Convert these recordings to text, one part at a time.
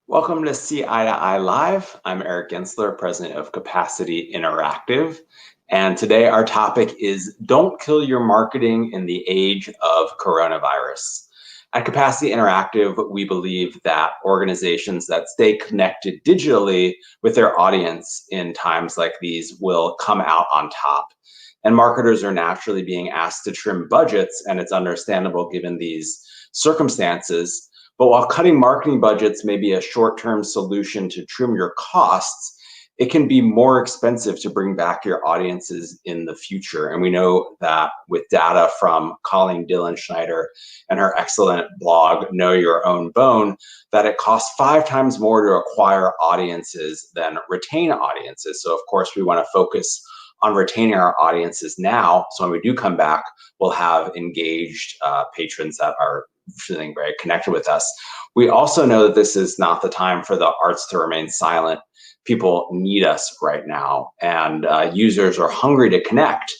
Welcome to See Eye to Eye Live. I'm Eric Gensler, president of Capacity Interactive. And today our topic is Don't Kill Your Marketing in the Age of Coronavirus. At Capacity Interactive, we believe that organizations that stay connected digitally with their audience in times like these will come out on top. And marketers are naturally being asked to trim budgets, and it's understandable given these circumstances. But while cutting marketing budgets may be a short-term solution to trim your costs, it can be more expensive to bring back your audiences in the future. And we know that with data from Colleen Dillon Schneider and her excellent blog, Know Your Own Bone, that it costs 5 times more to acquire audiences than retain audiences. So of course, we want to focus on retaining our audiences now. So when we do come back, we'll have engaged patrons that are feeling very connected with us. We also know that this is not the time for the arts to remain silent. People need us right now, and users are hungry to connect.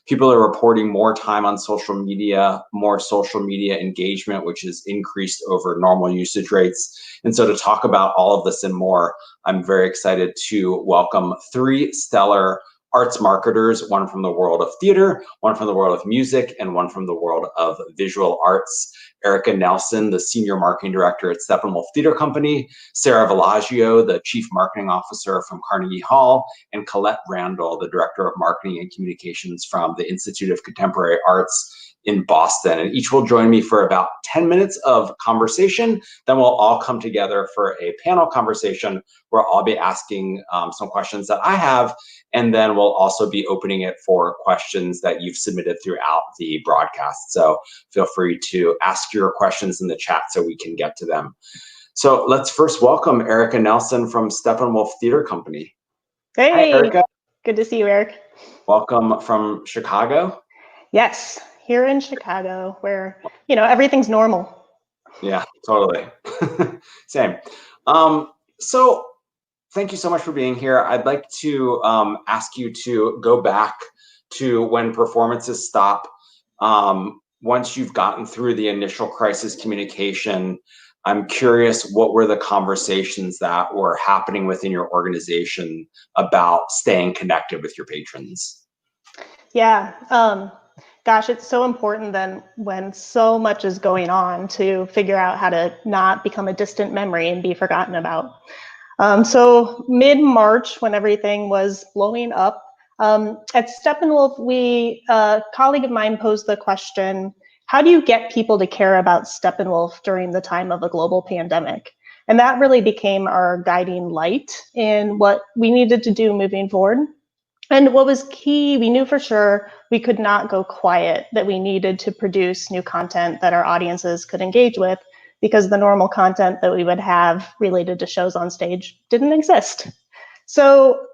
People are reporting more time on social media, more social media engagement, which has increased over normal usage rates. And so to talk about all of this and more, I'm very excited to welcome 3 stellar arts marketers, one from the world of theater, one from the world of music, and one from the world of visual arts. Erika Nelson, the Senior Marketing Director at Steppenwolf Theater Company, Sara Villagio, the Chief Marketing Officer from Carnegie Hall, and Colette Randall, the Director of Marketing and Communications from the Institute of Contemporary Arts in Boston. And each will join me for about 10 minutes of conversation. Then we'll all come together for a panel conversation where I'll be asking some questions that I have, and then we'll also be opening it for questions that you've submitted throughout the broadcast. So feel free to ask your questions in the chat so we can get to them. So let's first welcome Erika Nelson from Steppenwolf Theater Company. Hey, hi, Erika. Good to see you, Eric. Welcome from Chicago. Yes, here in Chicago, where everything's normal. Yeah, totally. Same. So thank you so much for being here. I'd like to ask you to go back to when performances stop. Once you've gotten through the initial crisis communication, I'm curious, what were the conversations that were happening within your organization about staying connected with your patrons? Yeah, gosh, it's so important then when so much is going on to figure out how to not become a distant memory and be forgotten about. So mid-March, when everything was blowing up, at Steppenwolf, a colleague of mine posed the question, how do you get people to care about Steppenwolf during the time of a global pandemic? And that really became our guiding light in what we needed to do moving forward. And what was key, we knew for sure we could not go quiet, that we needed to produce new content that our audiences could engage with, because the normal content that we would have related to shows on stage didn't exist. So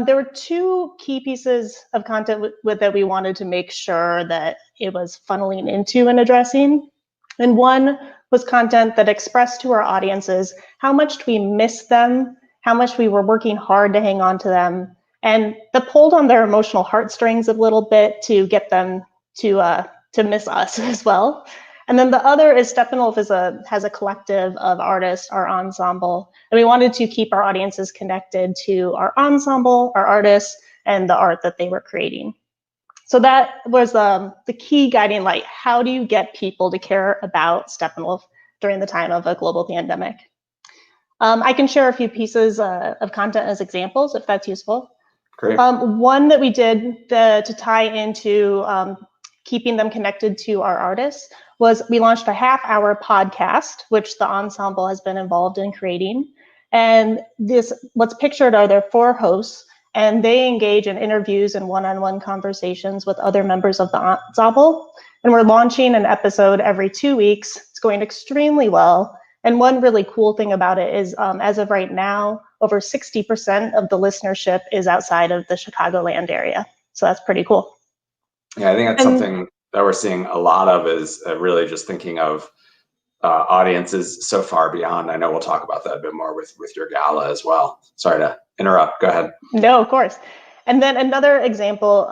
there were 2 key pieces of content that we wanted to make sure that it was funneling into and addressing. And one was content that expressed to our audiences how much we missed them, how much we were working hard to hang on to them, and that pulled on their emotional heartstrings a little bit to get them to miss us as well. And then the other is Steppenwolf has a collective of artists, our ensemble, and we wanted to keep our audiences connected to our ensemble, our artists, and the art that they were creating. So that was the key guiding light. How do you get people to care about Steppenwolf during the time of a global pandemic? I can share a few pieces of content as examples, if that's useful. Great. One that we did to tie into keeping them connected to our artists was we launched a half-hour podcast, which the ensemble has been involved in creating. And what's pictured are their 4 hosts, and they engage in interviews and one-on-one conversations with other members of the ensemble. And we're launching an episode every 2 weeks. It's going extremely well. And one really cool thing about it is, as of right now, over 60% of the listenership is outside of the Chicagoland area. So that's pretty cool. Yeah, I think that's something that we're seeing a lot of, is really just thinking of audiences so far beyond. I know we'll talk about that a bit more with your gala as well. Sorry to interrupt. Go ahead. No, of course. And then another example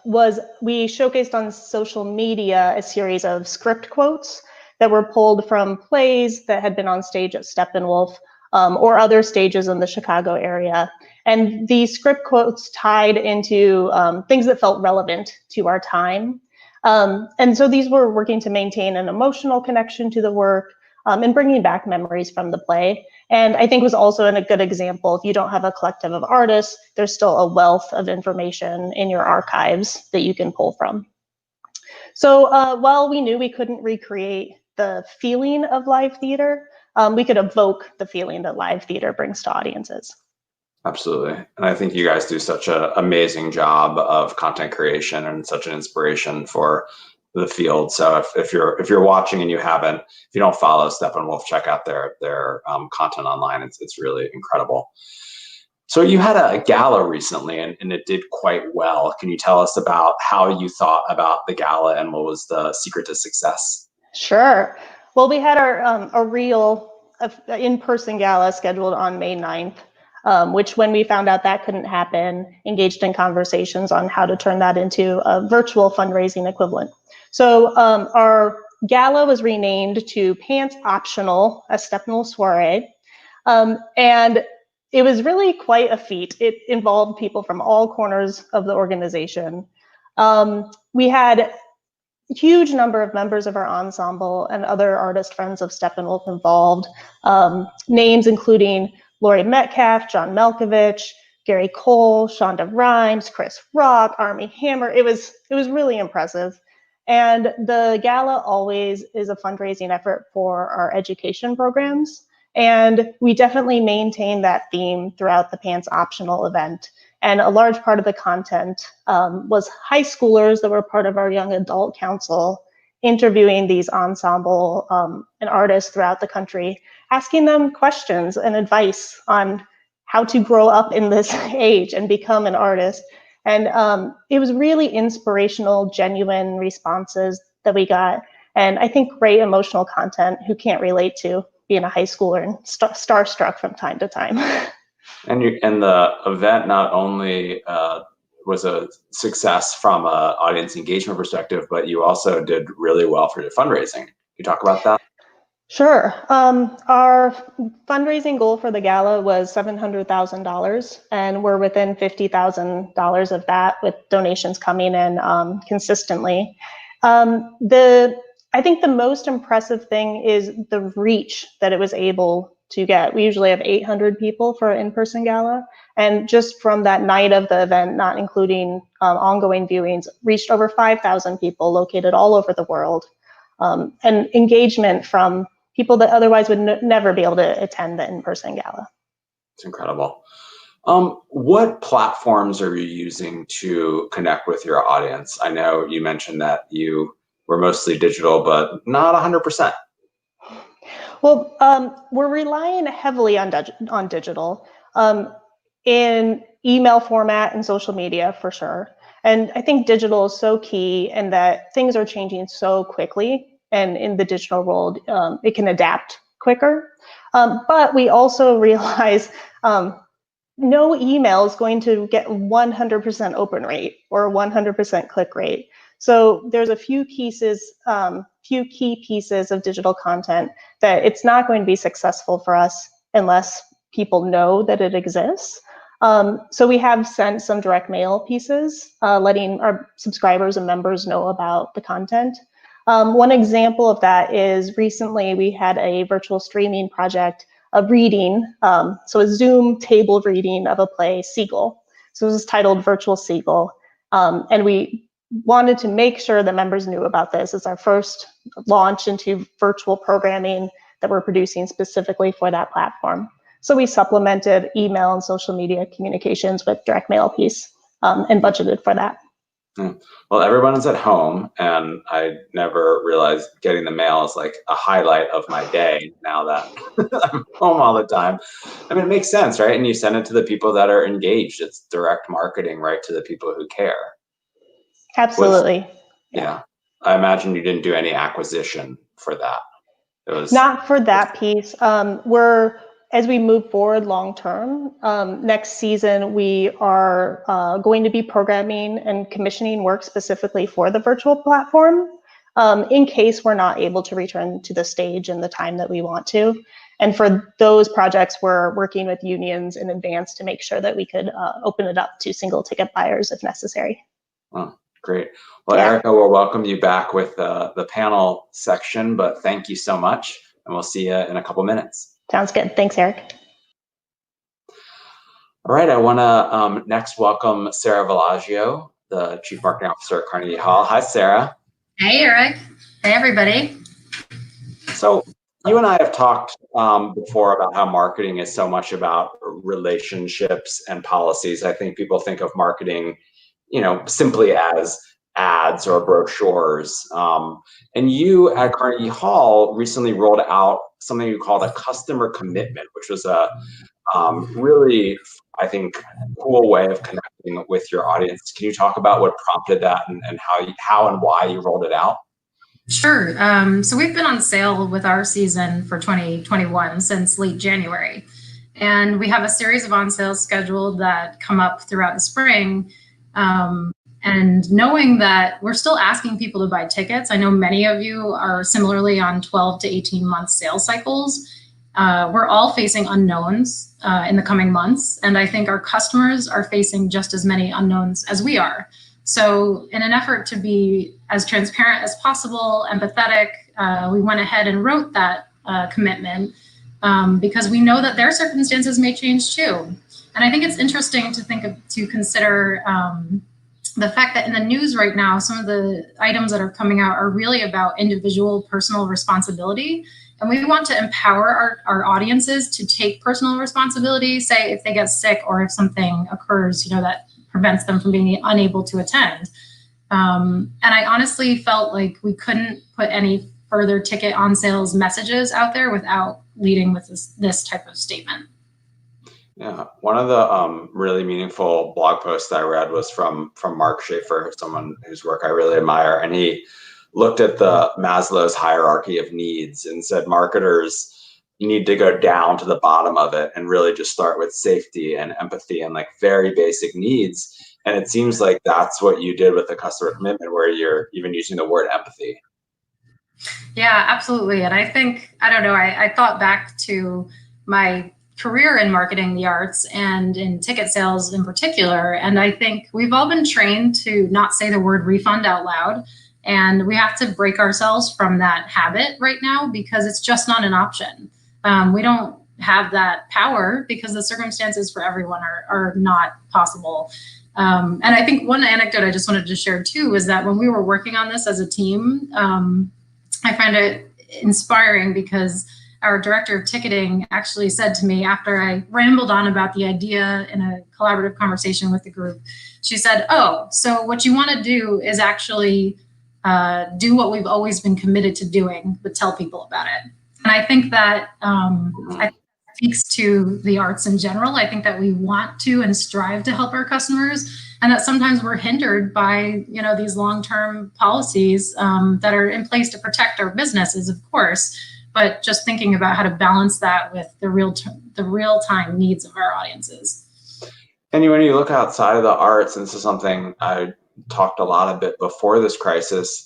was we showcased on social media a series of script quotes that were pulled from plays that had been on stage at Steppenwolf, or other stages in the Chicago area. And the script quotes tied into things that felt relevant to our time. And so these were working to maintain an emotional connection to the work and bringing back memories from the play. And I think was also a good example, if you don't have a collective of artists, there's still a wealth of information in your archives that you can pull from. So while we knew we couldn't recreate the feeling of live theater, we could evoke the feeling that live theater brings to audiences. Absolutely. And I think you guys do such an amazing job of content creation and such an inspiration for the field. So if you're watching and if you don't follow Steppenwolf, check out their content online. It's really incredible. So you had a gala recently and it did quite well. Can you tell us about how you thought about the gala and what was the secret to success? Sure. Well, we had a real in-person gala scheduled on May 9th, which when we found out that couldn't happen, engaged in conversations on how to turn that into a virtual fundraising equivalent. So our gala was renamed to Pants Optional, a Steppenwolf soiree. And it was really quite a feat. It involved people from all corners of the organization. We had a huge number of members of our ensemble and other artist friends of Steppenwolf involved. Names including Laurie Metcalf, John Malkovich, Gary Cole, Shonda Rhimes, Chris Rock, Armie Hammer. It was really impressive. And the gala always is a fundraising effort for our education programs. And we definitely maintain that theme throughout the Pants Optional event. And a large part of the content was high schoolers that were part of our young adult council, interviewing these ensemble and artists throughout the country, asking them questions and advice on how to grow up in this age and become an artist. And it was really inspirational, genuine responses that we got. And I think great emotional content who can't relate to being a high schooler and starstruck from time to time. And the event not only was a success from an audience engagement perspective, but you also did really well for your fundraising. Can you talk about that? Sure. Our fundraising goal for the gala was $700,000, and we're within $50,000 of that, with donations coming in consistently. I think the most impressive thing is the reach that it was able to get. We usually have 800 people for an in-person gala, and just from that night of the event, not including ongoing viewings, reached over 5,000 people located all over the world, and engagement from people that otherwise would never be able to attend the in-person gala. It's incredible. What platforms are you using to connect with your audience? I know you mentioned that you were mostly digital, but not 100%. Well, we're relying heavily on digital, in email format and social media for sure. And I think digital is so key in that things are changing so quickly, and in the digital world, it can adapt quicker. But we also realize no email is going to get 100% open rate or 100% click rate. So there's a few key pieces of digital content that it's not going to be successful for us unless people know that it exists. So we have sent some direct mail pieces, letting our subscribers and members know about the content. One example of that is recently we had a virtual streaming project of reading, so a Zoom table reading of a play, Seagull. So it was titled Virtual Seagull, and we wanted to make sure that members knew about this. It's our first launch into virtual programming that we're producing specifically for that platform. So we supplemented email and social media communications with direct mail piece and budgeted for that. Well, everyone's at home, and I never realized getting the mail is like a highlight of my day now that I'm home all the time. I mean, it makes sense, right? And you send it to the people that are engaged. It's direct marketing right to the people who care. Absolutely. Yeah. I imagine you didn't do any acquisition for that. It was not for that piece. As we move forward long term, next season, we are going to be programming and commissioning work specifically for the virtual platform in case we're not able to return to the stage in the time that we want to. And for those projects, we're working with unions in advance to make sure that we could open it up to single ticket buyers if necessary. Oh, great. Well, yeah. Erika, we'll welcome you back with the panel section, but thank you so much, and we'll see you in a couple minutes. Sounds good. Thanks, Eric. All right, I want to next welcome Sara Villagio, the Chief Marketing Officer at Carnegie Hall. Hi, Sara. Hey, Eric. Hey, everybody. So you and I have talked before about how marketing is so much about relationships and policies. I think people think of marketing, you know, simply as ads or brochures. And you at Carnegie Hall recently rolled out something you called a customer commitment, which was a really, I think, cool way of connecting with your audience. Can you talk about what prompted that and how and why you rolled it out? Sure. So we've been on sale with our season for 2021 since late January. And we have a series of on sales scheduled that come up throughout the spring. And knowing that we're still asking people to buy tickets, I know many of you are similarly on 12 to 18 month sales cycles. We're all facing unknowns in the coming months. And I think our customers are facing just as many unknowns as we are. So in an effort to be as transparent as possible, empathetic, we went ahead and wrote that commitment because we know that their circumstances may change too. And I think it's interesting to consider the fact that in the news right now, some of the items that are coming out are really about individual personal responsibility. And we want to empower our audiences to take personal responsibility, say if they get sick or if something occurs, you know, that prevents them from being unable to attend. And I honestly felt like we couldn't put any further ticket on sales messages out there without leading with this type of statement. Yeah, one of the really meaningful blog posts I read was from Mark Schaefer, someone whose work I really admire, and he looked at the Maslow's hierarchy of needs and said marketers need to go down to the bottom of it and really just start with safety and empathy and like very basic needs. And it seems like that's what you did with the customer commitment, where you're even using the word empathy. Yeah, absolutely. And I think, I don't know, I thought back to my career in marketing the arts and in ticket sales in particular. And I think we've all been trained to not say the word refund out loud. And we have to break ourselves from that habit right now because it's just not an option. We don't have that power because the circumstances for everyone are not possible. And I think one anecdote I just wanted to share too is that when we were working on this as a team, I find it inspiring because our director of ticketing actually said to me after I rambled on about the idea in a collaborative conversation with the group, she said, "Oh, so what you want to do is actually do what we've always been committed to doing, but tell people about it." And I think that speaks to the arts in general. I think that we want to and strive to help our customers, and that sometimes we're hindered by, you know, these long-term policies that are in place to protect our businesses, of course, but just thinking about how to balance that with the real-time needs of our audiences. And when you look outside of the arts, and this is something I talked a lot a bit before this crisis,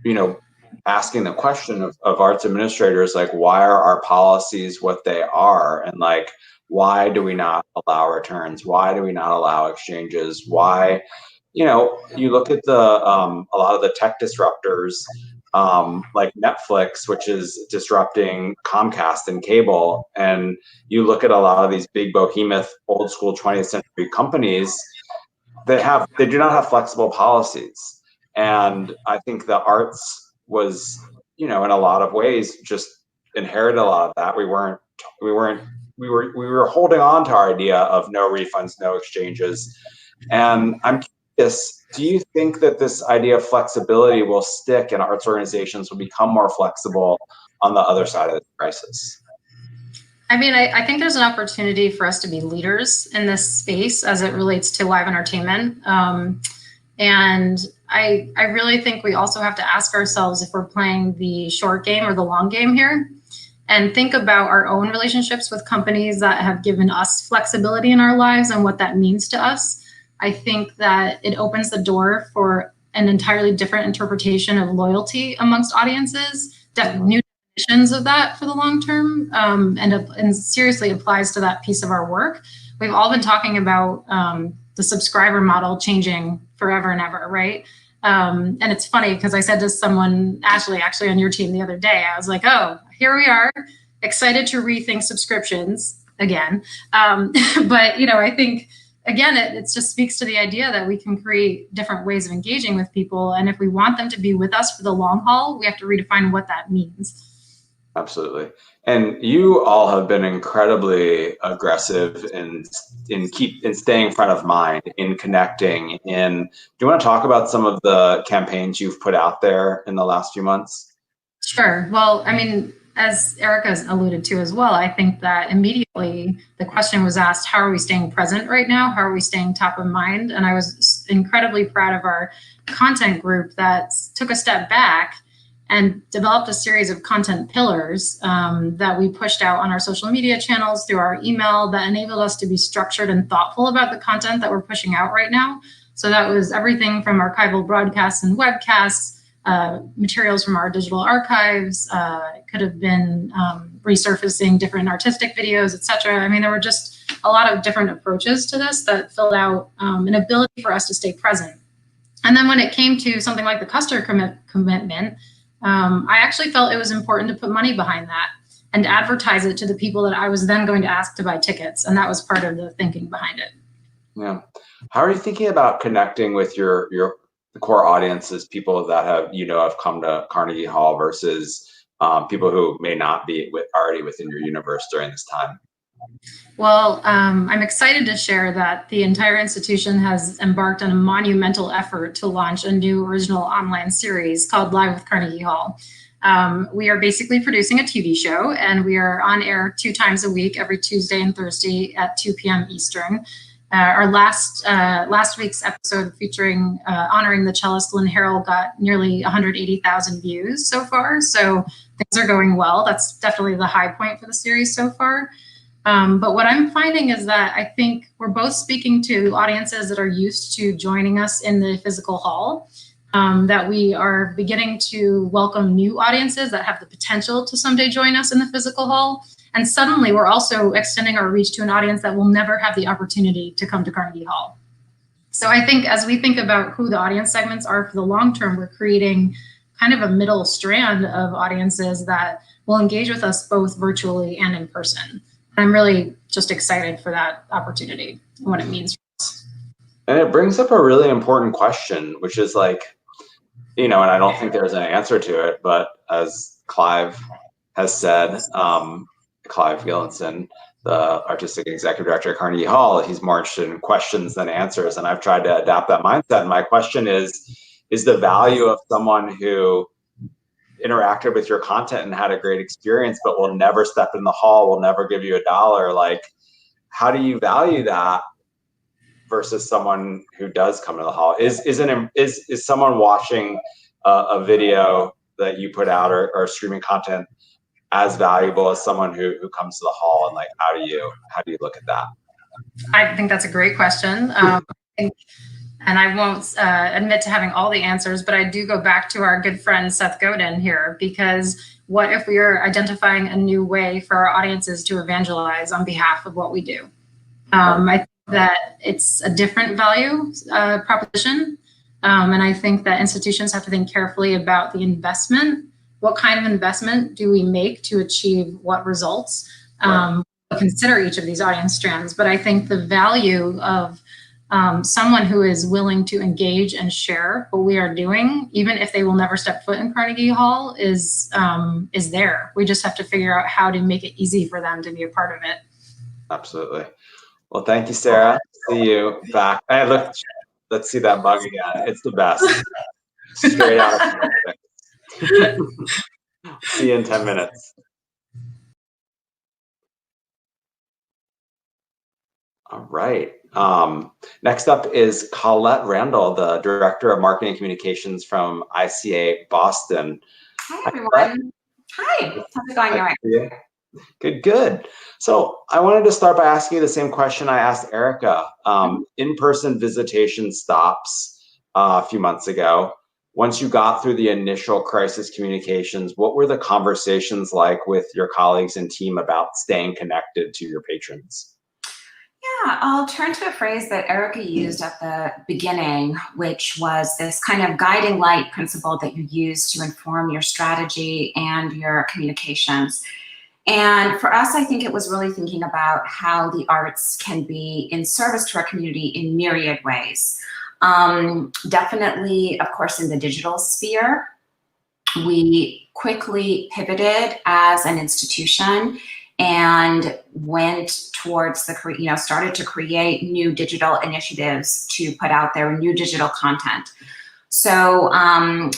you know, asking the question of arts administrators, like, why are our policies what they are? And like, why do we not allow returns? Why do we not allow exchanges? Why, you know, you look at the, a lot of the tech disruptors, like Netflix, which is disrupting Comcast and cable. And you look at a lot of these big behemoth, old school 20th century companies, they do not have flexible policies. And I think the arts was, you know, in a lot of ways just inherited a lot of that. We were holding on to our idea of no refunds, no exchanges. And I'm curious, do you think that this idea of flexibility will stick and arts organizations will become more flexible on the other side of the crisis? I mean, I think there's an opportunity for us to be leaders in this space as it relates to live entertainment. And I really think we also have to ask ourselves if we're playing the short game or the long game here, and think about our own relationships with companies that have given us flexibility in our lives and what that means to us. I think that it opens the door for an entirely different interpretation of loyalty amongst audiences, new conditions of that for the long term, and seriously applies to that piece of our work. We've all been talking about the subscriber model changing forever and ever, right? And it's funny because I said to someone, Ashley, actually on your team the other day, I was like, oh, here we are, excited to rethink subscriptions again. But, you know, I think, again, it just speaks to the idea that we can create different ways of engaging with people. And if we want them to be with us for the long haul, we have to redefine what that means. Absolutely. And you all have been incredibly aggressive in staying front of mind, in connecting. Do you want to talk about some of the campaigns you've put out there in the last few months? Sure. Well, I mean, as Erika's alluded to as well, I think that immediately the question was asked, how are we staying present right now? How are we staying top of mind? And I was incredibly proud of our content group that took a step back and developed a series of content pillars that we pushed out on our social media channels through our email that enabled us to be structured and thoughtful about the content that we're pushing out right now. So that was everything from archival broadcasts and webcasts, materials from our digital archives, it could have been resurfacing different artistic videos, etc. I mean, there were just a lot of different approaches to this that filled out an ability for us to stay present. And then when it came to something like the customer commitment, I actually felt it was important to put money behind that and advertise it to the people that I was then going to ask to buy tickets. And that was part of the thinking behind it. Yeah. How are you thinking about connecting with your core audiences, people that have come to Carnegie Hall versus people who may not be already within your universe during this time? Well, I'm excited to share that the entire institution has embarked on a monumental effort to launch a new original online series called Live with Carnegie Hall. We are basically producing a TV show, and we are on air 2 times a week, every Tuesday and Thursday at 2 p.m. Eastern. Our last week's episode featuring honoring the cellist Lynn Harrell got nearly 180,000 views so far, so things are going well. That's definitely the high point for the series so far. But what I'm finding is that I think we're both speaking to audiences that are used to joining us in the physical hall, that we are beginning to welcome new audiences that have the potential to someday join us in the physical hall. And suddenly we're also extending our reach to an audience that will never have the opportunity to come to Carnegie Hall. So I think as we think about who the audience segments are for the long term, we're creating kind of a middle strand of audiences that will engage with us both virtually and in person. I'm really just excited for that opportunity and what it means for us. And it brings up a really important question, which is like, and I don't think there's an answer to it, but as Clive has said, Clive Gillinson, the artistic executive director at Carnegie Hall, he's more interested in questions than answers. And I've tried to adapt that mindset. And my question is the value of someone who interacted with your content and had a great experience, but will never step in the hall, will never give you $1. Like, how do you value that versus someone who does come to the hall? Is someone watching a video that you put out or streaming content as valuable as someone who comes to the hall? And like, how do you look at that? I think that's a great question. And I won't admit to having all the answers, but I do go back to our good friend Seth Godin here, because what if we are identifying a new way for our audiences to evangelize on behalf of what we do? I think that it's a different value proposition. And I think that institutions have to think carefully about the investment. What kind of investment do we make to achieve what results? Right. Consider each of these audience strands, but I think the value of someone who is willing to engage and share what we are doing, even if they will never step foot in Carnegie Hall, is there. We just have to figure out how to make it easy for them to be a part of it. Absolutely. Well, thank you, Sara. See you back. Hey, look, let's see that bug again. It's the best. Straight out of See you in 10 minutes. All right. Next up is Colette Randall, the Director of Marketing Communications from ICA Boston. Hi, everyone. Hi. How's it going, Eric? Good. So I wanted to start by asking you the same question I asked Erika. In-person visitation stops a few months ago. once you got through the initial crisis communications, what were the conversations like with your colleagues and team about staying connected to your patrons? Yeah, I'll turn to a phrase that Erika used at the beginning, which was this kind of guiding light principle that you use to inform your strategy and your communications. And for us, I think it was really thinking about how the arts can be in service to our community in myriad ways. Definitely, of course, in the digital sphere, we quickly pivoted as an institution and went towards the, started to create new digital initiatives to put out there new digital content. So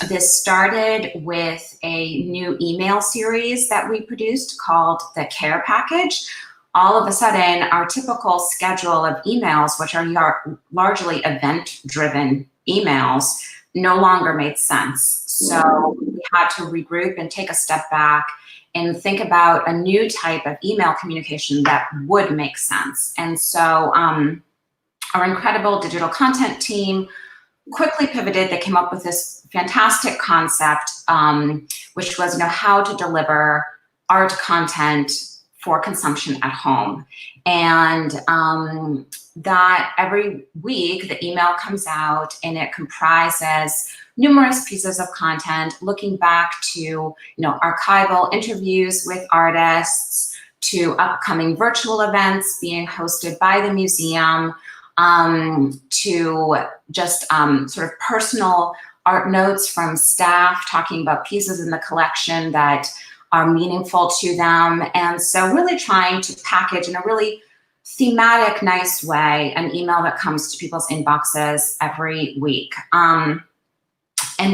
this started with a new email series that we produced called the Care Package. All of a sudden, our typical schedule of emails, which are largely event-driven emails, no longer made sense. So we had to regroup and take a step back and think about a new type of email communication that would make sense. And so our incredible digital content team quickly pivoted. They came up with this fantastic concept, which was, how to deliver art content for consumption at home. And that every week the email comes out and it comprises numerous pieces of content looking back to archival interviews with artists, to upcoming virtual events being hosted by the museum, to just sort of personal art notes from staff talking about pieces in the collection that are meaningful to them. And so really trying to package in a really thematic, nice way an email that comes to people's inboxes every week. And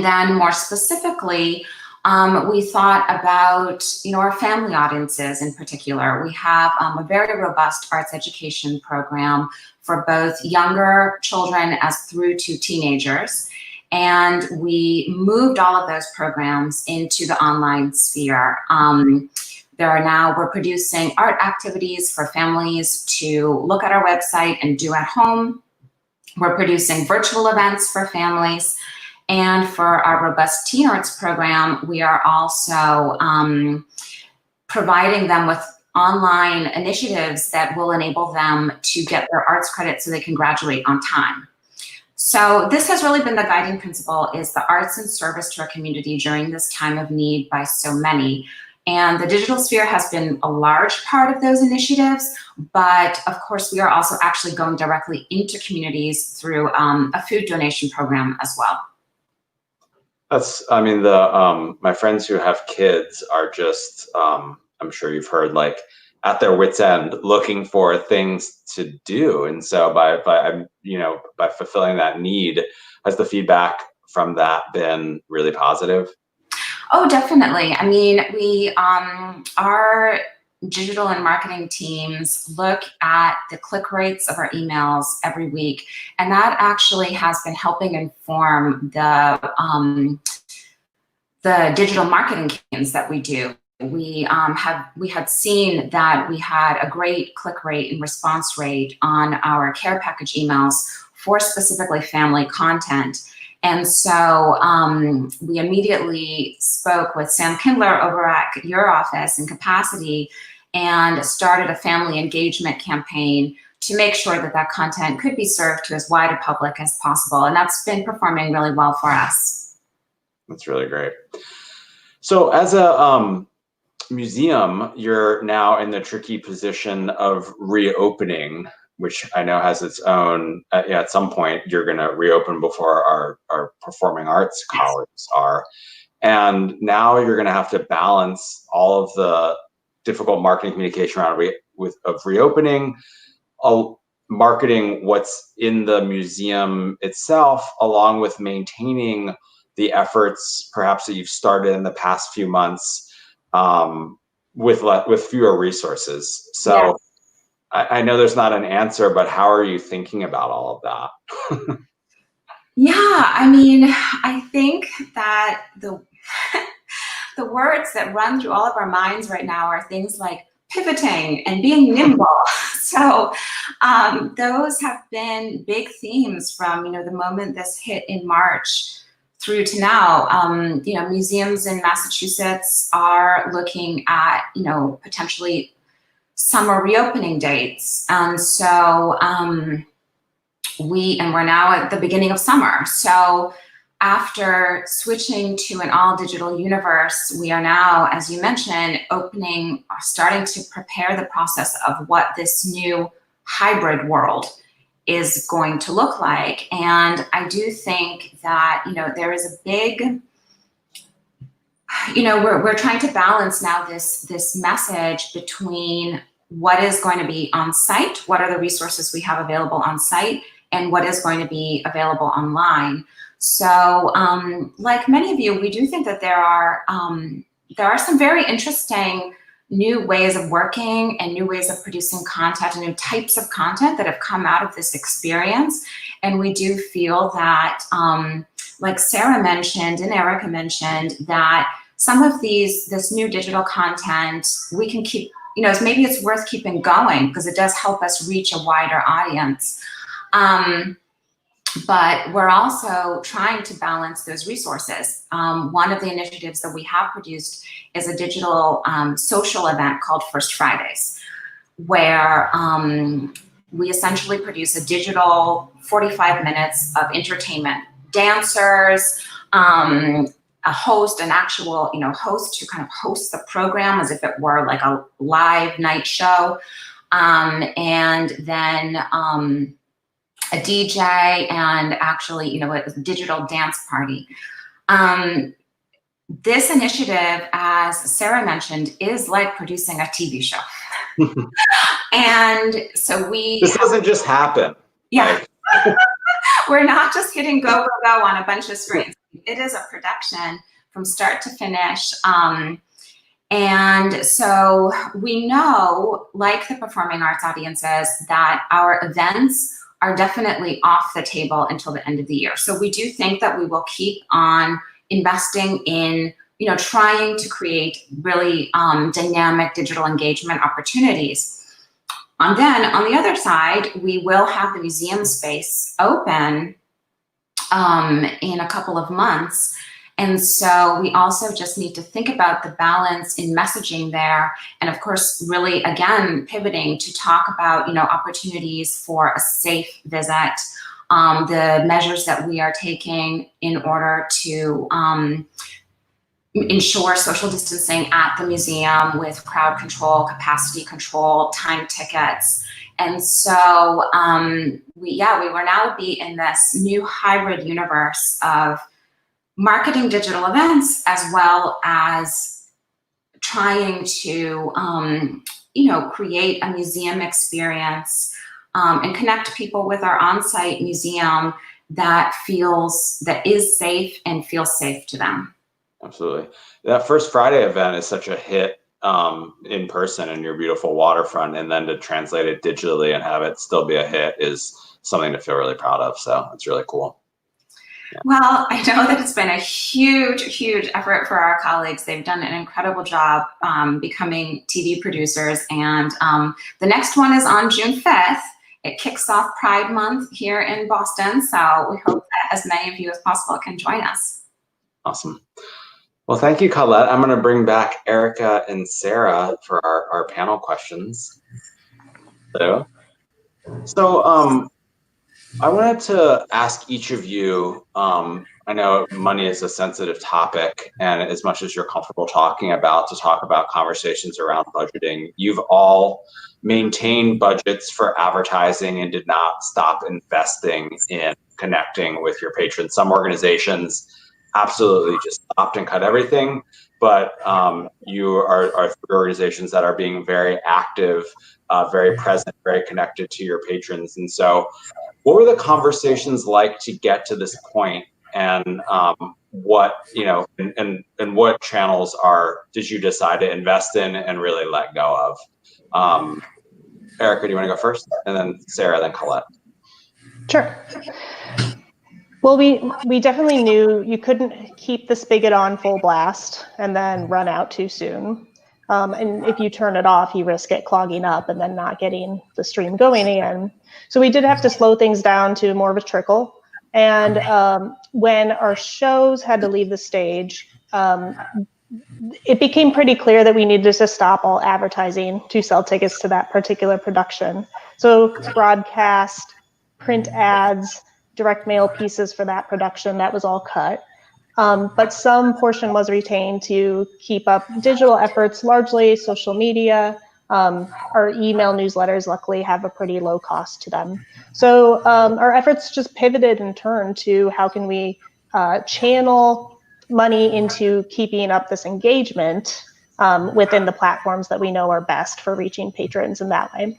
then more specifically, we thought about our family audiences in particular. We have a very robust arts education program for both younger children as through to teenagers. And we moved all of those programs into the online sphere. We're producing art activities for families to look at our website and do at home. We're producing virtual events for families. And for our robust teen arts program, we are also providing them with online initiatives that will enable them to get their arts credit so they can graduate on time. So this has really been the guiding principle, is the arts in service to our community during this time of need by so many. And the digital sphere has been a large part of those initiatives, but of course we are also actually going directly into communities through a food donation program as well. My friends who have kids are just, I'm sure you've heard, like at their wits' end looking for things to do. And so by fulfilling that need, has the feedback from that been really positive? Oh, definitely. I mean, our digital and marketing teams look at the click rates of our emails every week, and that actually has been helping inform the digital marketing campaigns that we do. We had seen that we had a great click rate and response rate on our care package emails for specifically family content. And so we immediately spoke with Sam Kindler over at your office in Capacity and started a family engagement campaign to make sure that that content could be served to as wide a public as possible. And that's been performing really well for us. That's really great. So as a museum, you're now in the tricky position of reopening, which I know has its own, at some point you're going to reopen before our performing arts colleagues are. And now you're going to have to balance all of the difficult marketing communication around reopening, marketing what's in the museum itself, along with maintaining the efforts perhaps that you've started in the past few months with fewer resources. So yeah. I know there's not an answer, but how are you thinking about all of that? Yeah, I mean, I think that the words that run through all of our minds right now are things like pivoting and being nimble. So those have been big themes from the moment this hit in March through to now, museums in Massachusetts are looking at, potentially summer reopening dates. And so we're now at the beginning of summer. So after switching to an all digital universe, we are now, as you mentioned, starting to prepare the process of what this new hybrid world is going to look like. And I do think that, there is a big, we're trying to balance now this message between what is going to be on site, what are the resources we have available on site, and what is going to be available online. So like many of you, we do think that there are some very interesting new ways of working and new ways of producing content and new types of content that have come out of this experience. And we do feel that, like Sara mentioned and Erika mentioned, that some of this new digital content we can keep, maybe it's worth keeping going because it does help us reach a wider audience. But we're also trying to balance those resources. One of the initiatives that we have produced is a digital social event called First Fridays, where we essentially produce a digital 45 minutes of entertainment, dancers, a host, an actual host to kind of host the program as if it were like a live night show, and then a DJ and actually, a digital dance party. This initiative, as Sara mentioned, is like producing a TV show. And so this doesn't just happen. Yeah. We're not just hitting go, go, go on a bunch of screens. It is a production from start to finish. And so we know, like the performing arts audiences, that our events are definitely off the table until the end of the year. So we do think that we will keep on investing in, trying to create really dynamic digital engagement opportunities. And then on the other side, we will have the museum space open in a couple of months. And so we also just need to think about the balance in messaging there. And of course, really, again, pivoting to talk about, opportunities for a safe visit, the measures that we are taking in order to ensure social distancing at the museum with crowd control, capacity control, time tickets. And so we will now be in this new hybrid universe of marketing digital events, as well as trying to, create a museum experience and connect people with our on-site museum that is safe and feels safe to them. Absolutely. That First Friday event is such a hit in person in your beautiful waterfront, and then to translate it digitally and have it still be a hit is something to feel really proud of. So it's really cool. Yeah. Well, I know that it's been a huge, huge effort for our colleagues. They've done an incredible job becoming TV producers. And the next one is on June 5th. It kicks off Pride Month here in Boston. So we hope that as many of you as possible can join us. Awesome. Well, thank you, Colette. I'm going to bring back Erika and Sara for our panel questions. So I wanted to ask each of you, I know money is a sensitive topic, and as much as you're comfortable talking about conversations around budgeting, you've all maintained budgets for advertising and did not stop investing in connecting with your patrons. Some organizations absolutely just stopped and cut everything, but you are three organizations that are being very active, very present, very connected to your patrons. And so what were the conversations like to get to this point, and what what channels did you decide to invest in and really let go of? Erika, do you want to go first, and then Sara, then Colette? Sure. Well, we definitely knew you couldn't keep the spigot on full blast and then run out too soon. And if you turn it off, you risk it clogging up and then not getting the stream going again. So we did have to slow things down to more of a trickle. And when our shows had to leave the stage, it became pretty clear that we needed to stop all advertising to sell tickets to that particular production. So broadcast, print ads, direct mail pieces for that production, that was all cut. But some portion was retained to keep up digital efforts, largely social media. Our email newsletters, luckily, have a pretty low cost to them. So our efforts just pivoted and turned to how can we channel money into keeping up this engagement within the platforms that we know are best for reaching patrons in that way.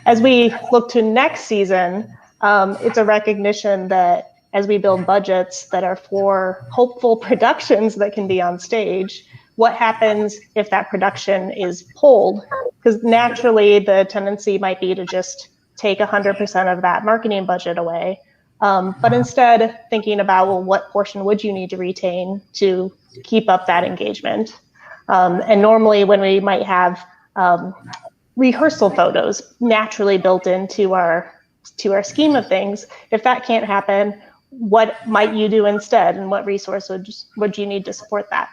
As we look to next season, it's a recognition that as we build budgets that are for hopeful productions that can be on stage, what happens if that production is pulled? Because naturally the tendency might be to just take 100% of that marketing budget away. But instead thinking about, well, what portion would you need to retain to keep up that engagement? And normally when we might have rehearsal photos naturally built into our scheme of things, if that can't happen, what might you do instead, and what resource would you need to support that?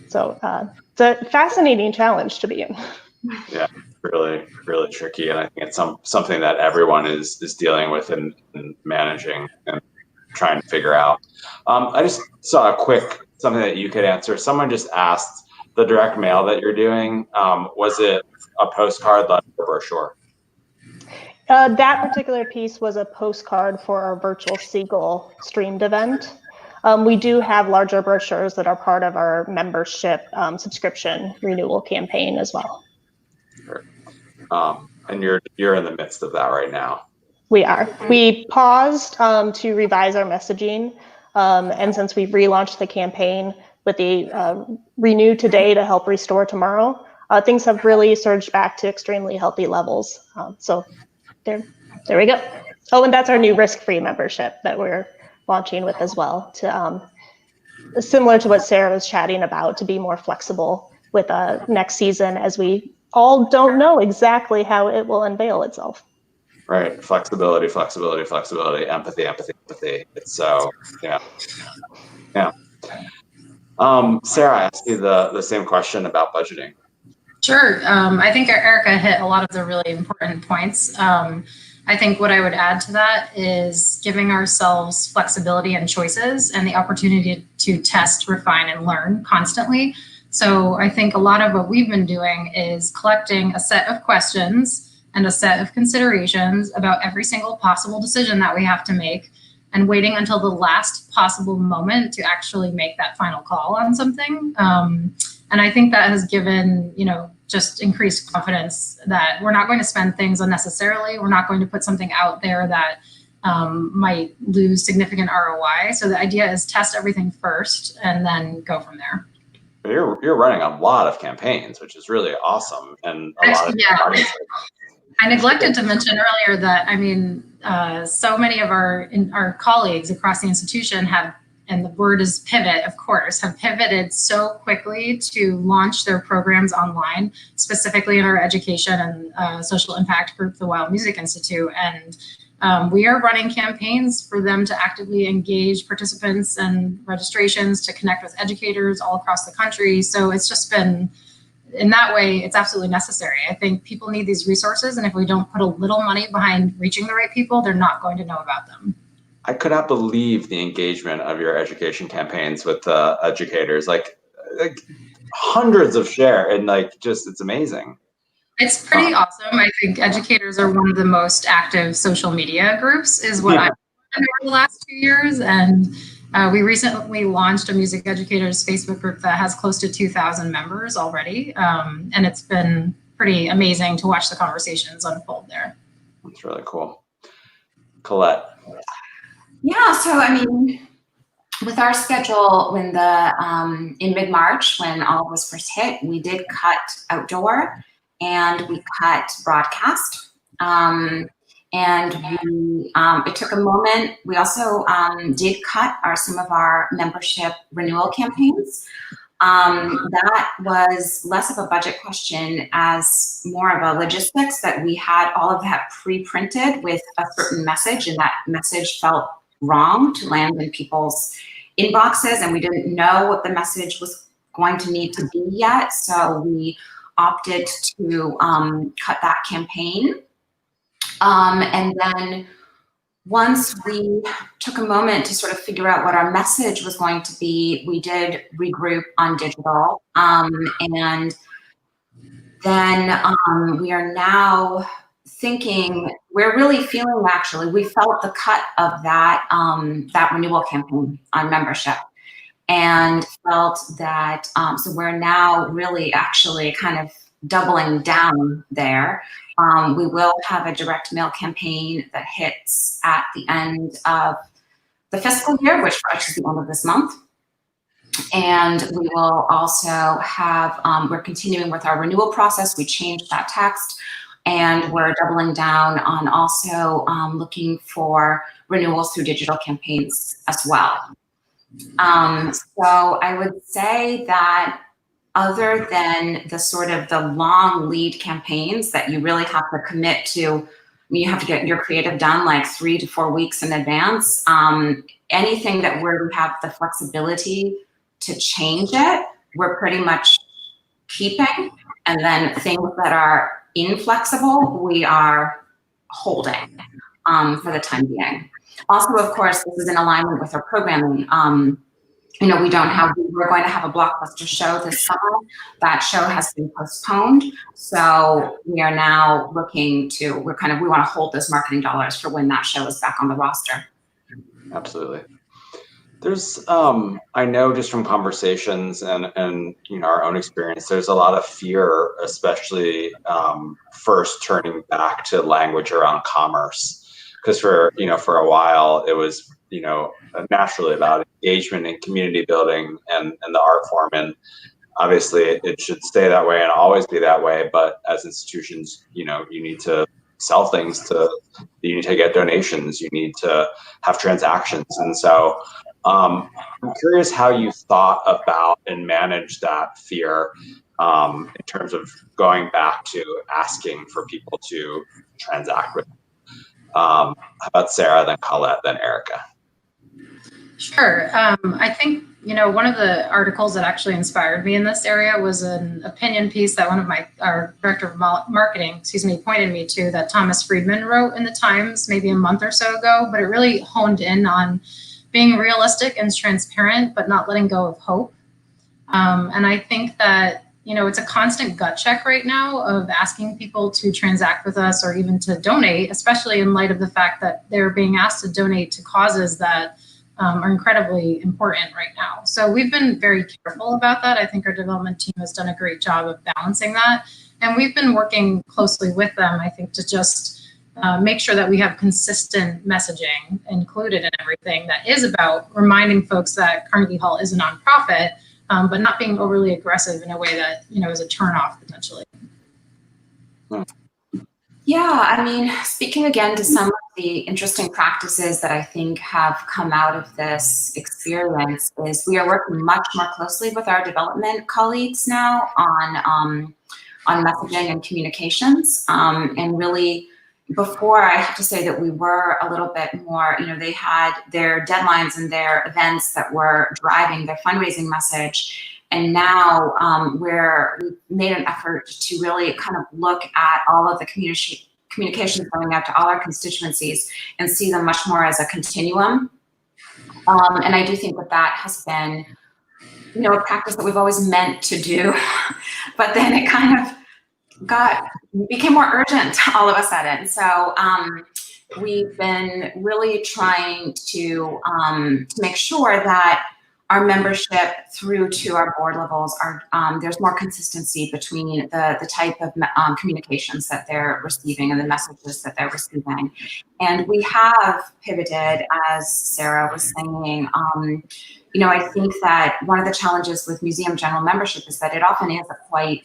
So it's a fascinating challenge to be in. Yeah, really, really tricky, and I think it's something that everyone is dealing with and managing and trying to figure out. I just saw something that you could answer. Someone just asked, the direct mail that you're doing, was it a postcard, letter, or brochure? That particular piece was a postcard for our virtual Seagull streamed event. We do have larger brochures that are part of our membership subscription renewal campaign as well. Sure. And you're in the midst of that right now. We are. We paused to revise our messaging, and since we've relaunched the campaign with the Renew Today to help restore tomorrow, things have really surged back to extremely healthy levels. So there we go. Oh, and that's our new risk-free membership that we're launching with as well, to similar to what Sara was chatting about, to be more flexible with next season, as we all don't know exactly how it will unveil itself. Right, flexibility, flexibility, flexibility, empathy, empathy, empathy. It's so, yeah. Sara, I asked you the same question about budgeting. Sure. I think Erika hit a lot of the really important points. I think what I would add to that is giving ourselves flexibility and choices and the opportunity to test, refine, and learn constantly. So I think a lot of what we've been doing is collecting a set of questions and a set of considerations about every single possible decision that we have to make, and waiting until the last possible moment to actually make that final call on something. And I think that has given, just increased confidence that we're not going to spend things unnecessarily. We're not going to put something out there that might lose significant ROI. So the idea is test everything first and then go from there. You're running a lot of campaigns, which is really awesome. And a lot of I neglected to mention earlier that, so many of our colleagues across the institution have, and the word is pivot, of course, have pivoted so quickly to launch their programs online, specifically in our education and social impact group, the Wild Music Institute. And we are running campaigns for them to actively engage participants and registrations, to connect with educators all across the country. So it's just been, in that way, it's absolutely necessary. I think people need these resources, and if we don't put a little money behind reaching the right people, they're not going to know about them. I could not believe the engagement of your education campaigns with educators, like hundreds of share, and it's amazing. It's pretty awesome. I think educators are one of the most active social media groups, is what I've learned over the last 2 years. And we recently launched a music educators Facebook group that has close to 2,000 members already. And it's been pretty amazing to watch the conversations unfold there. That's really cool. Colette. Yeah, so with our schedule, when in mid-March, when all of us first hit, we did cut outdoor and we cut broadcast. And it took a moment. We also did cut some of our membership renewal campaigns. That was less of a budget question, as more of a logistics, that we had all of that pre-printed with a certain message, and that message felt wrong to land in people's inboxes, and we didn't know what the message was going to need to be yet. So we opted to cut that campaign. And then once we took a moment to sort of figure out what our message was going to be, we did regroup on digital. And then we are now thinking, we're really feeling, actually, we felt the cut of that, that renewal campaign on membership, and felt that, so we're now really actually kind of doubling down there. We will have a direct mail campaign that hits at the end of the fiscal year, which for us is the end of this month. And we will also have, we're continuing with our renewal process. We changed that text, and we're doubling down on also looking for renewals through digital campaigns as well. So I would say that other than the sort of the long lead campaigns that you really have to commit to, I mean, you have to get your creative done like 3 to 4 weeks in advance. Anything that where we have the flexibility to change it, we're pretty much keeping. And then things that are inflexible, we are holding for the time being. Also, of course, this is in alignment with our programming. You know, we're going to have a blockbuster show this summer. That show has been postponed. So we are now looking to, we want to hold those marketing dollars for when that show is back on the roster. Absolutely. There's, I know just from conversations and you know, our own experience, there's a lot of fear, especially first turning back to language around commerce. Because for a while, it was, you know, naturally about engagement and community building and the art form. And obviously it should stay that way and always be that way. But as institutions, you know, you need to sell things, you need to get donations, you need to have transactions. And so I'm curious how you thought about and managed that fear in terms of going back to asking for people to transact with. How about Sara, then Colette, then Erika? Sure. I think, you know, one of the articles that actually inspired me in this area was an opinion piece that our director of marketing, pointed me to, that Thomas Friedman wrote in the Times maybe a month or so ago, but it really honed in on being realistic and transparent, but not letting go of hope. And I think that, you know, it's a constant gut check right now of asking people to transact with us or even to donate, especially in light of the fact that they're being asked to donate to causes that are incredibly important right now. So we've been very careful about that. I think our development team has done a great job of balancing that. And we've been working closely with them, I think, to just make sure that we have consistent messaging included in everything that is about reminding folks that Carnegie Hall is a nonprofit, but not being overly aggressive in a way that, you know, is a turnoff potentially. Yeah, I mean, speaking again to some of the interesting practices that I think have come out of this experience is we are working much more closely with our development colleagues now on messaging and communications. And really, before, I have to say that we were a little bit more, you know, they had their deadlines and their events that were driving their fundraising message. And now we've made an effort to really kind of look at all of the communications going out to all our constituencies and see them much more as a continuum. And I do think that that has been, you know, a practice that we've always meant to do, but then it kind of became more urgent all of a sudden. So we've been really trying to make sure that our membership through to our board levels are, there's more consistency between the type of communications that they're receiving and the messages that they're receiving. And we have pivoted, as Sara was saying. You know, I think that one of the challenges with museum general membership is that it often is a quite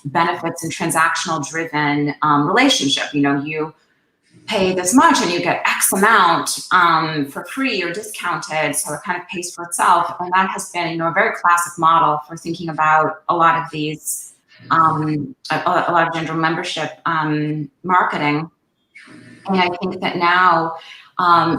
benefits and transactional driven relationship. You know, you pay this much and you get X amount for free or discounted, so it kind of pays for itself. And that has been, you know, a very classic model for thinking about a lot of these, a lot of general membership marketing. And I think that now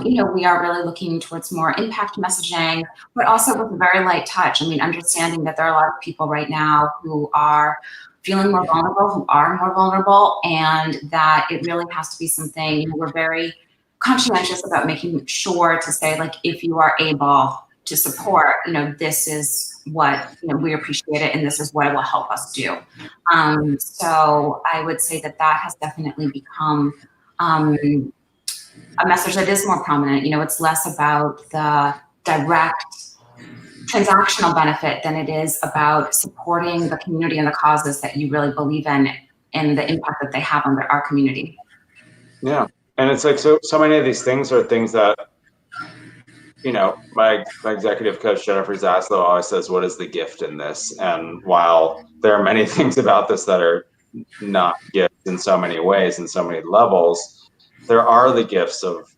We are really looking towards more impact messaging, but also with a very light touch. I mean, understanding that there are a lot of people right now who are feeling more vulnerable, and that it really has to be something, we're very conscientious about making sure to say, like, if you are able to support, this is what, we appreciate it, and this is what it will help us do. So I would say that has definitely become a message that is more prominent. It's less about the direct transactional benefit than it is about supporting the community and the causes that you really believe in, and the impact that they have on our community. Yeah, and it's like so many of these things are things that, my executive coach Jennifer Zaslow always says, "What is the gift in this?" And while there are many things about this that are not gifts in so many ways and so many levels, there are the gifts of,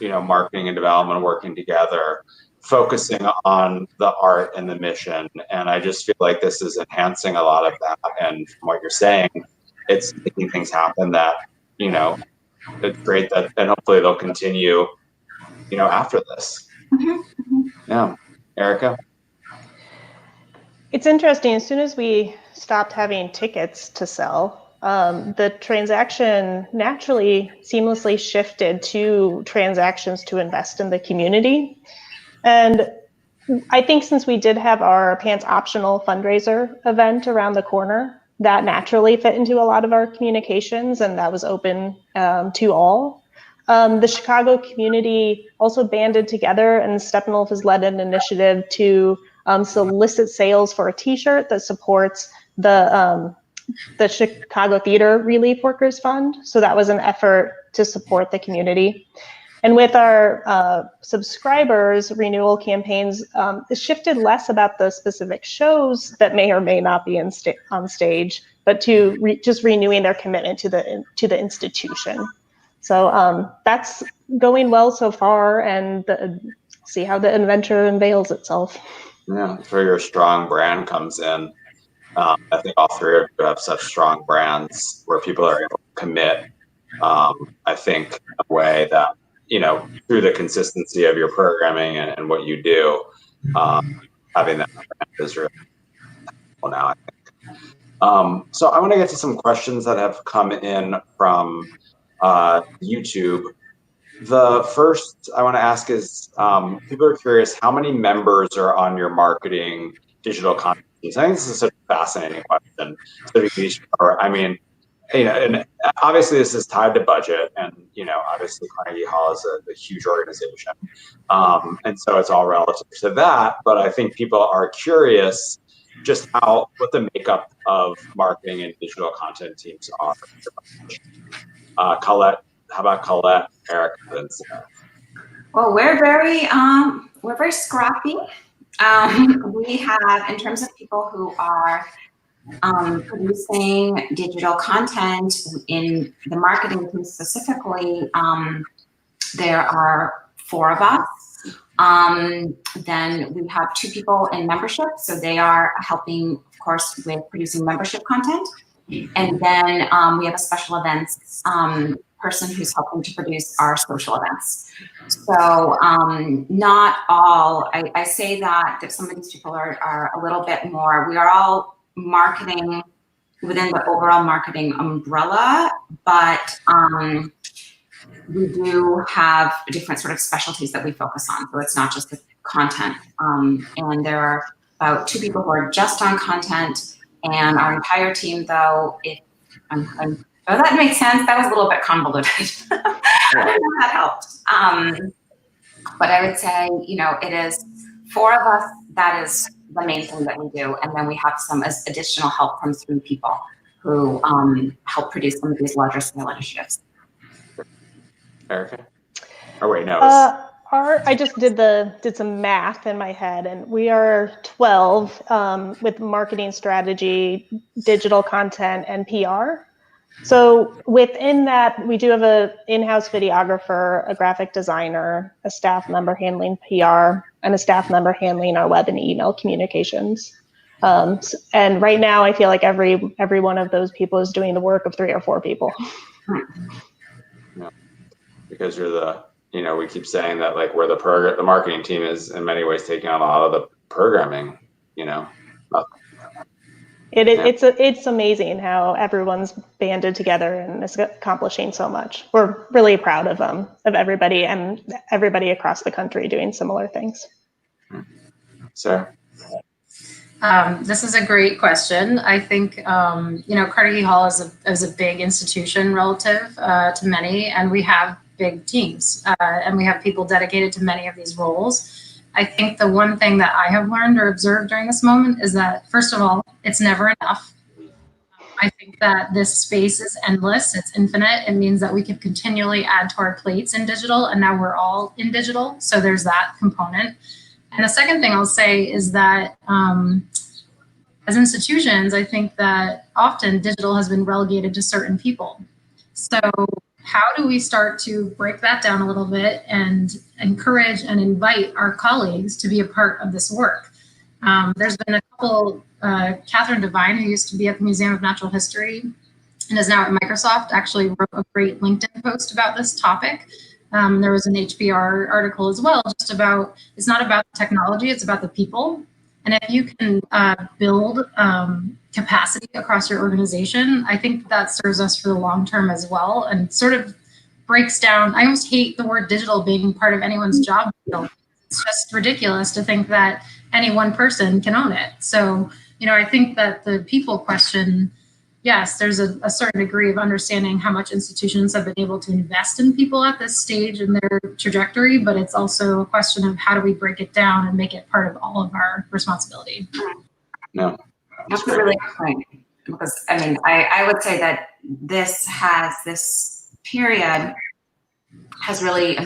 marketing and development working together, focusing on the art and the mission. And I just feel like this is enhancing a lot of that. And from what you're saying, it's making things happen that, it's great that, and hopefully they'll continue, after this. Yeah. Erika? It's interesting. As soon as we stopped having tickets to sell, the transaction naturally seamlessly shifted to transactions to invest in the community. And I think since we did have our Pants Optional fundraiser event around the corner, that naturally fit into a lot of our communications, and that was open to all. The Chicago community also banded together, and Steppenwolf has led an initiative to solicit sales for a T-shirt that supports the Chicago Theater Relief Workers Fund. So that was an effort to support the community. And with our subscribers renewal campaigns, it shifted less about the specific shows that may or may not be on stage, but to just renewing their commitment to the institution. So that's going well so far, and see how the adventure unveils itself. Yeah, that's where your strong brand comes in. I think all three of you have such strong brands where people are able to commit, I think, in a way that, through the consistency of your programming and what you do, having that brand is really helpful now, I think. So I want to get to some questions that have come in from YouTube. The first I want to ask is, people are curious, how many members are on your marketing digital content teams? I think this is such a fascinating question. And obviously this is tied to budget, and obviously Carnegie Hall is a huge organization, and so it's all relative to that. But I think people are curious just what the makeup of marketing and digital content teams are. Colette, how about Colette, Erika, and Sara? Well, we're very scrappy. We have, in terms of people who are producing digital content in the marketing team specifically, there are 4 of us. Then we have 2 people in membership, so they are helping, of course, with producing membership content. And then we have a special events person who's helping to produce our social events. So not all, I say that some of these people are a little bit more, we are all marketing within the overall marketing umbrella, but we do have different sort of specialties that we focus on. So it's not just the content. And there are about 2 people who are just on content, and our entire team, though, that makes sense. That was a little bit convoluted. That helped. But I would say, it is 4 of us. That is the main thing that we do. And then we have some additional help from 3 people who help produce some of these larger scale initiatives. Erika? Oh, wait, no. I just did some math in my head, and we are 12 with marketing strategy, digital content, and PR. So within that, we do have an in-house videographer, a graphic designer, a staff member handling PR, and a staff member handling our web and email communications. And right now, I feel like every one of those people is doing the work of 3 or 4 people. Yeah, because you're the you know, we keep saying that like where the marketing team is in many ways taking on a lot of the programming, you know. It's amazing how everyone's banded together and is accomplishing so much. We're really proud of everybody and everybody across the country doing similar things. Sarah? This is a great question. I think, you know, Carnegie Hall is a big institution relative to many, and we have big teams, and we have people dedicated to many of these roles. I think the one thing that I have learned or observed during this moment is that, first of all, it's never enough. I think that this space is endless, it's infinite. It means that we can continually add to our plates in digital, and now we're all in digital, so there's that component. And the second thing I'll say is that as institutions, I think that often digital has been relegated to certain people. So how do we start to break that down a little bit and encourage and invite our colleagues to be a part of this work? There's been a couple, Catherine Devine, who used to be at the Museum of Natural History and is now at Microsoft, actually wrote a great LinkedIn post about this topic. There was an HBR article as well, just about, it's not about technology, it's about the people. And if you can build capacity across your organization, I think that serves us for the long term as well, and sort of breaks down, I almost hate the word digital being part of anyone's job. It's just ridiculous to think that any one person can own it. So, you know, I think that the people question, yes, there's a certain degree of understanding how much institutions have been able to invest in people at this stage in their trajectory, but it's also a question of how do we break it down and make it part of all of our responsibility. No. That's a really good point, because I mean, I would say that this period has really, I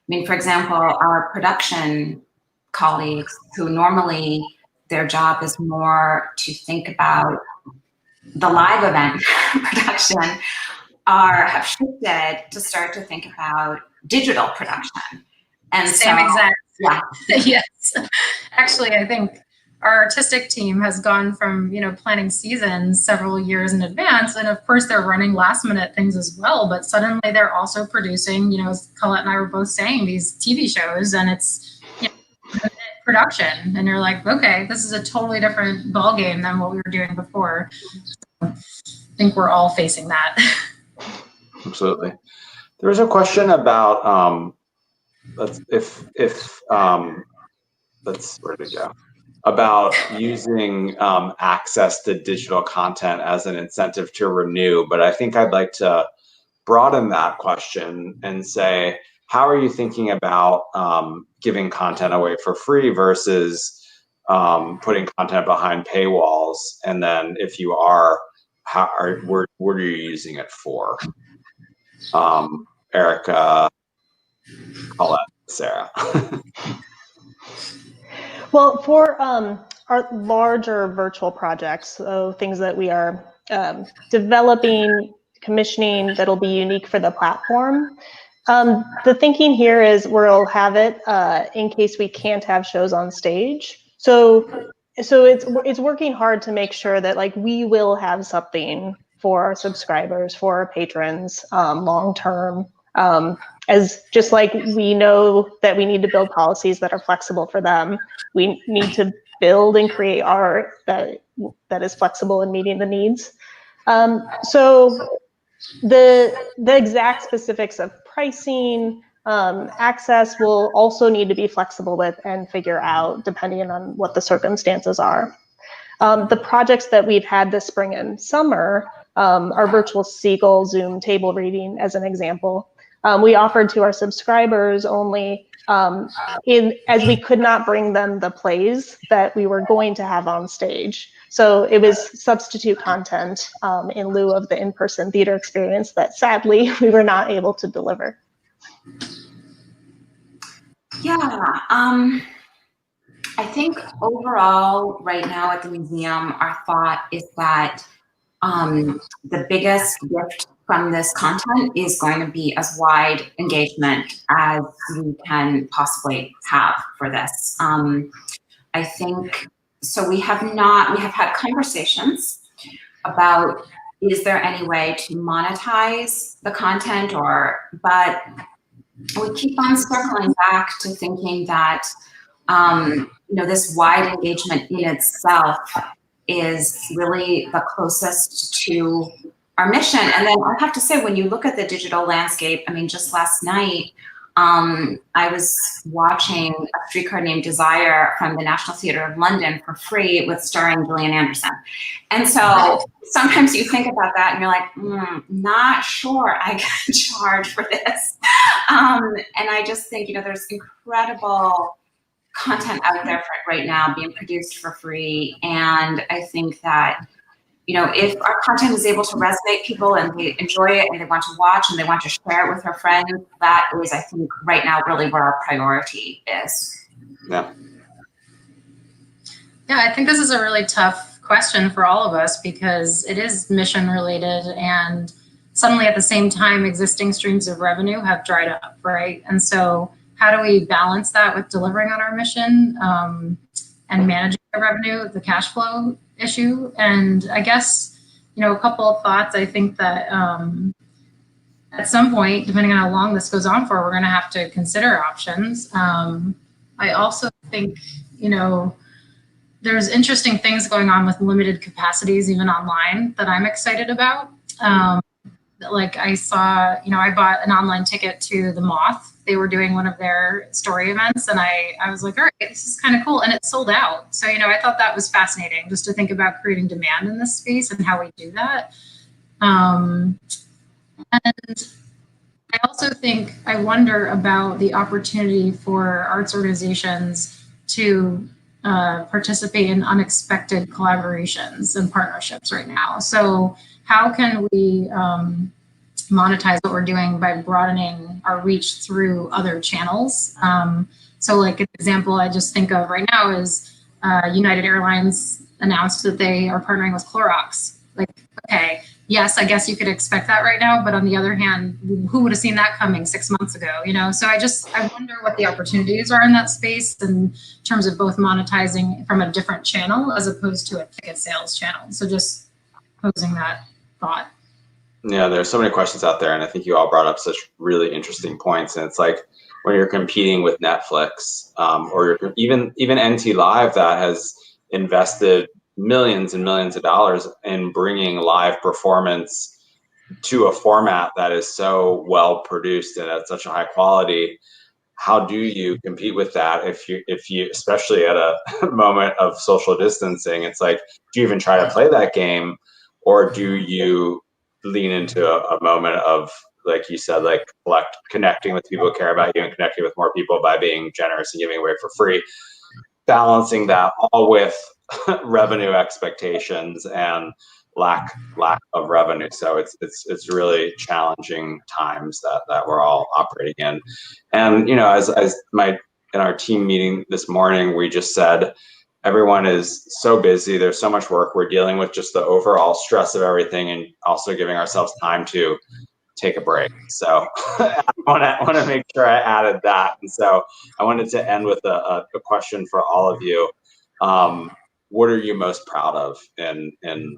mean, for example, our production colleagues who normally their job is more to think about the live event production have shifted to start to think about digital production. And Same so, exact. Yeah. Yes. Actually, I think our artistic team has gone from, you know, planning seasons several years in advance. And of course, they're running last minute things as well. But suddenly they're also producing, you know, as Colette and I were both saying, these TV shows, and it's, you know, production. And you're like, okay, this is a totally different ballgame than what we were doing before. So I think we're all facing that. Absolutely. There was a question about where to go? About using access to digital content as an incentive to renew. But I think I'd like to broaden that question and say, how are you thinking about giving content away for free versus putting content behind paywalls? And then if you are, what are you using it for? Erika, Colette, Sara. Well, for our larger virtual projects, so things that we are developing, commissioning that'll be unique for the platform, the thinking here is we'll have it in case we can't have shows on stage. So it's working hard to make sure that like we will have something for our subscribers, for our patrons, long term. As just like we know that we need to build policies that are flexible for them, we need to build and create art that is flexible in meeting the needs. So the exact specifics of pricing, access will also need to be flexible with and figure out depending on what the circumstances are. The projects that we've had this spring and summer, our virtual Seagull Zoom table reading as an example, we offered to our subscribers only as we could not bring them the plays that we were going to have on stage. So it was substitute content in lieu of the in-person theater experience that sadly we were not able to deliver. Yeah, I think overall right now at the museum, our thought is that the biggest gift from this content is going to be as wide engagement as we can possibly have for this. I think, so we have had conversations about, is there any way to monetize the content but we keep on circling back to thinking that, this wide engagement in itself is really the closest to our mission. And then I have to say, when you look at the digital landscape, I mean, just last night, I was watching A Streetcar Named Desire from the National Theatre of London for free with starring Gillian Anderson. And so sometimes you think about that and you're like, not sure I can charge for this. And I just think, there's incredible content out there right now being produced for free. And I think that, if our content is able to resonate people and they enjoy it and they want to watch and they want to share it with their friends, that is, I think, right now really where our priority is. Yeah. Yeah, I think this is a really tough question for all of us because it is mission related, and suddenly at the same time, existing streams of revenue have dried up, right? And so how do we balance that with delivering on our mission and managing the revenue, the cash flow issue? And I guess, a couple of thoughts. I think that at some point, depending on how long this goes on for, we're going to have to consider options. I also think, there's interesting things going on with limited capacities, even online, that I'm excited about. Like I saw, I bought an online ticket to the Moth. They were doing one of their story events, and I was like, all right, this is kind of cool. And it sold out. So, I thought that was fascinating just to think about creating demand in this space and how we do that. And I also think, I wonder about the opportunity for arts organizations to participate in unexpected collaborations and partnerships right now. So how can we monetize what we're doing by broadening our reach through other channels? So like an example I just think of right now is United Airlines announced that they are partnering with Clorox. Like, okay, yes, I guess you could expect that right now, but on the other hand, who would have seen that coming 6 months ago? So I wonder what the opportunities are in that space in terms of both monetizing from a different channel as opposed to a ticket sales channel. So just posing that thought. Yeah, there's so many questions out there, and I think you all brought up such really interesting points. And it's like when you're competing with Netflix, or even NT Live, that has invested millions and millions of dollars in bringing live performance to a format that is so well produced and at such a high quality. How do you compete with that if you especially at a moment of social distancing? It's like, do you even try to play that game, or do you lean into a moment of, like you said, like connecting with people who care about you and connecting with more people by being generous and giving away for free, balancing that all with revenue expectations and lack of revenue. So it's really challenging times that we're all operating in. And as in our team meeting this morning, we just said, everyone is so busy. There's so much work. We're dealing with just the overall stress of everything, and also giving ourselves time to take a break. So I want to make sure I added that. And so I wanted to end with a question for all of you. What are you most proud of in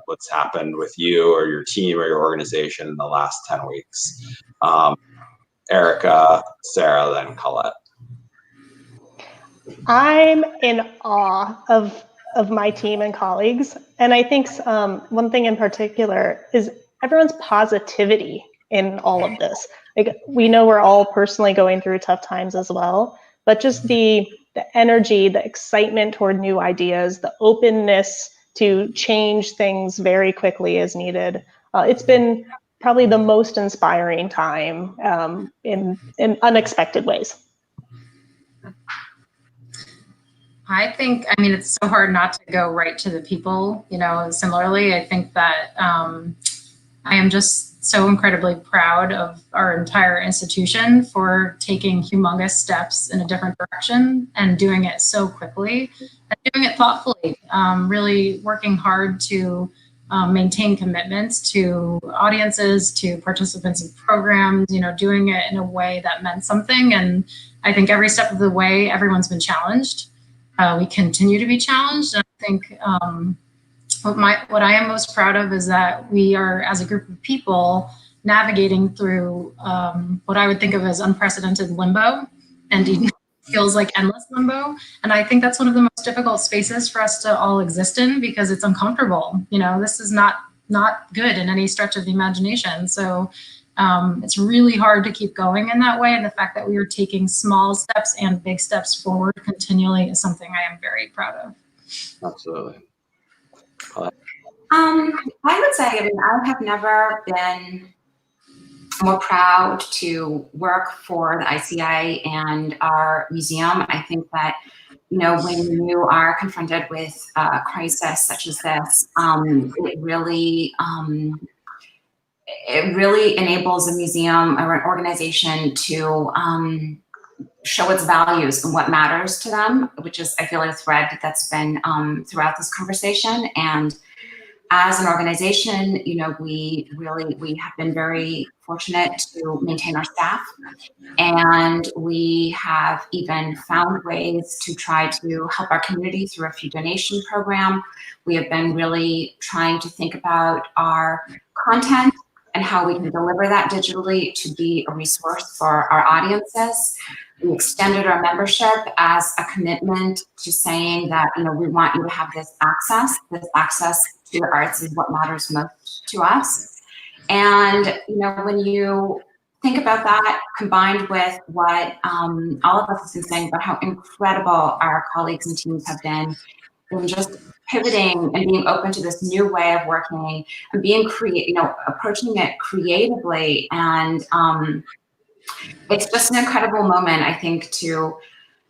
what's happened with you or your team or your organization in the last 10 weeks? Erika, Sara, then Colette. I'm in awe of my team and colleagues. And I think one thing in particular is everyone's positivity in all of this. Like, we know we're all personally going through tough times as well, but just the energy, the excitement toward new ideas, the openness to change things very quickly as needed. It's been probably the most inspiring time in unexpected ways. I think, it's so hard not to go right to the people, similarly. I think that I am just so incredibly proud of our entire institution for taking humongous steps in a different direction and doing it so quickly and doing it thoughtfully, really working hard to maintain commitments to audiences, to participants in programs, doing it in a way that meant something. And I think every step of the way, everyone's been challenged. We continue to be challenged. And I think what I am most proud of is that we are, as a group of people, navigating through what I would think of as unprecedented limbo, and even feels like endless limbo. And I think that's one of the most difficult spaces for us to all exist in, because it's uncomfortable. You know, this is not good in any stretch of the imagination. So it's really hard to keep going in that way. And the fact that we are taking small steps and big steps forward continually is something I am very proud of. Absolutely. I would say, I mean, I have never been more proud to work for the ICI and our museum. I think that, you know, when you are confronted with a crisis such as this, it really enables a museum or an organization to show its values and what matters to them, which is, I feel, a thread that's been throughout this conversation. And as an organization, you know, we have been very fortunate to maintain our staff, and we have even found ways to try to help our community through a food donation program. We have been really trying to think about our content and how we can deliver that digitally to be a resource for our audiences. We extended our membership as a commitment to saying that, you know, we want you to have this access to the arts is what matters most to us. And, you know, when you think about that, combined with what all of us have been saying about how incredible our colleagues and teams have been in just pivoting and being open to this new way of working and being approaching it creatively. And it's just an incredible moment, I think, to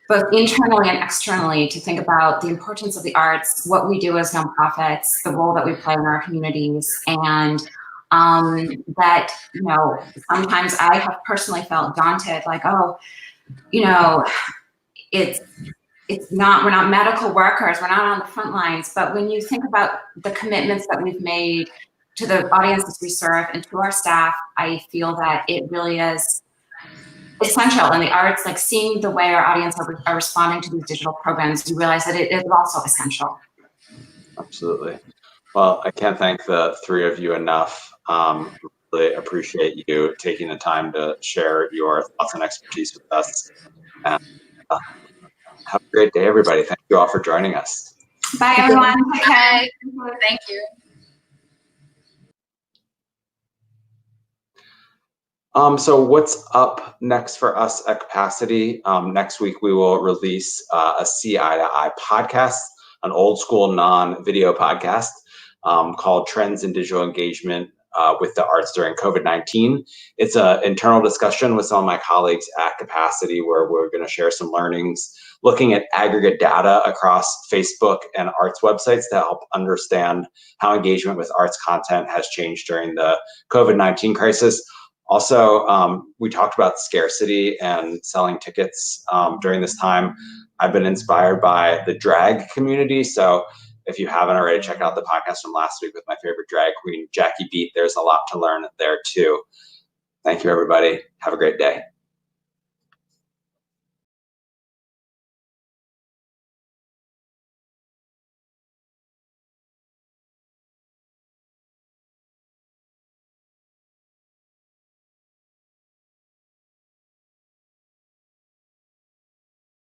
both internally and externally to think about the importance of the arts, what we do as nonprofits, the role that we play in our communities, and that, you know, sometimes I have personally felt daunted, like, oh, you know, it's not, we're not medical workers, we're not on the front lines, but when you think about the commitments that we've made to the audiences we serve and to our staff, I feel that it really is essential in the arts, like seeing the way our audience are responding to these digital programs, you realize that it is also essential. Absolutely. Well, I can't thank the three of you enough. Really appreciate you taking the time to share your thoughts and expertise with us. And have a great day, everybody. Thank you all for joining us. Bye, everyone. Take care. Thank you. So what's up next for us at Capacity? Next week, we will release a See Eye to Eye podcast, an old school non-video podcast called Trends in Digital Engagement with the Arts During COVID-19. It's an internal discussion with some of my colleagues at Capacity where we're going to share some learnings, looking at aggregate data across Facebook and arts websites to help understand how engagement with arts content has changed during the COVID-19 crisis. Also, we talked about scarcity and selling tickets during this time. I've been inspired by the drag community. So if you haven't already, check out the podcast from last week with my favorite drag queen, Jackie Beat. There's a lot to learn there too. Thank you, everybody. Have a great day.